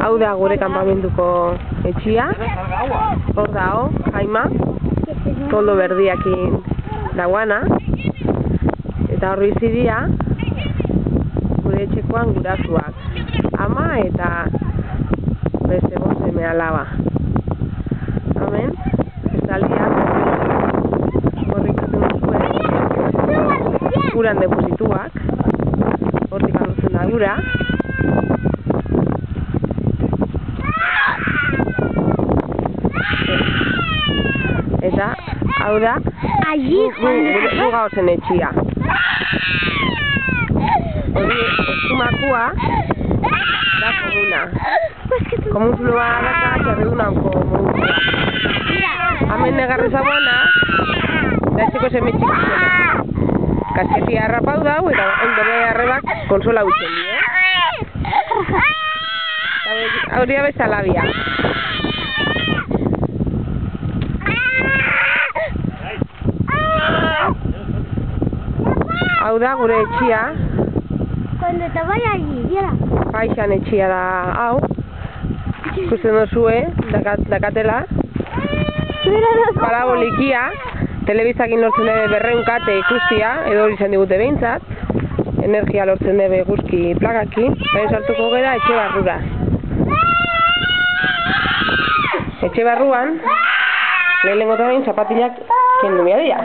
Hau da gure kanpamentuko etxia. Hor dago, Jaima. Toldo berdiakin dagoana. Eta hor bizi dira gure etxekoan gurasuak. Ama eta beste 5 seme alaba. Hemen, estaldiak hor ikusten duzue. Uran deposituak. Hortik alutzen da ura. Eta, hau da, gu gauzen etxia. Hori, eskumakua da komuna. Komunzulua daka, txerridunanko komunzulua. Hemen negarri zagoana, da etxeko seme txikizena. Kasketia harrapau dau, eta ondore arrebak konsola utzen di, Hauria bezalabia. Hau da gure etxia. Paixan etxia da hau. Ikusten duzue, dakatela. Parabolikia. Telebizakin lortzen debe 200 kate ikustia, edo hori izan digute behintzat. Energia lortzen debe guzki plakakin. Baina sartuko gara etxe barrura. Etxe barruan, lehenengo eta behin zapatilak kendu behar dira.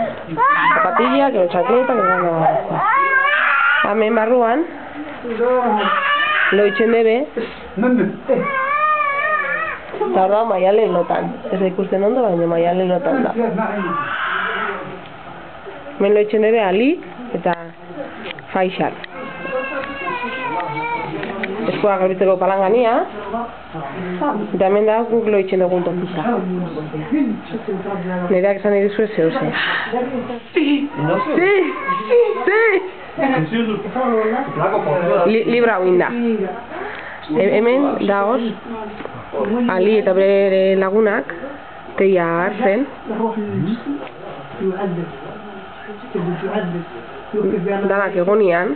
Zapatilak, edo txakleta, hemen barruan, loitzen debe, eta hor da maialen lotan. Ez da ikusten ondo, baina maialen lotan da. Hemen loitzen debe Ali eta Faixal. Eskoa garbitzeko palangania, eta hemen da guk loitzen dugun tokita. Nereak esan nahi duzue zehose. Libra hauin da. Hemen dagoz Ali eta bere lagunak teia hartzen. Danak egonian.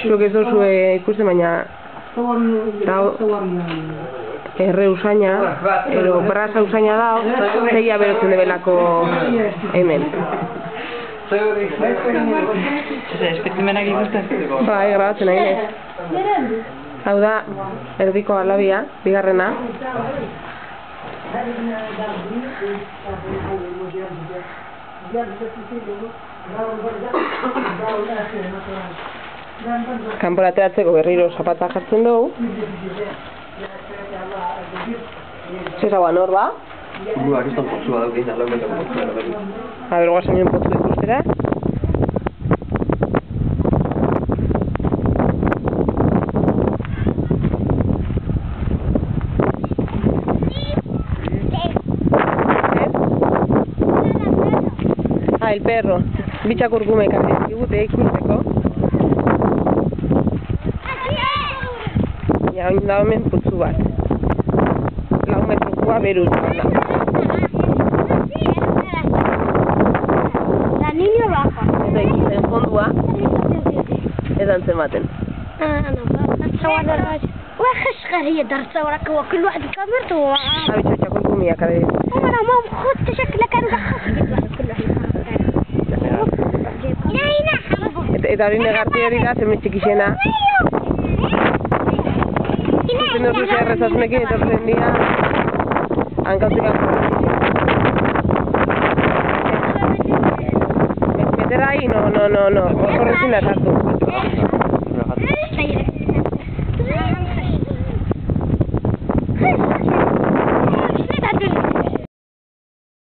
Zuk ez duzue ikusten, baina erre usaina, edo brasa usaina da, teia berotzen debelako hemen. Espetimenak ikusten? Bai, grabatzen nahi ez. Hau da, erdiko alabia, bigarrena. Kanpora ateratzeko berriro zapata jartzen dugu. Zezagoan hor ba? Akistan potzua daukein, alauketako potzua daukein. A ber, guazen nien potzu ikustera. El perro. Bitxak urgume ekarri digute ikusteko. Ja, oin da hemen putzu bat. 4 metrokua beruz. La niño baja. Eta ikusten fondua. Ez antzematen. نتصور دراجة وخش غرية درتصورك وكل واحد كاميرته هاي bitxak urgumia ekarri digute. أنا ما خدت شكلك أنا Eta hori negarti hori da, zemen txikixena. Ikusten duzu zerrezasunekin etortzen dira hankautik meter ahí, no, horrezin da sartu.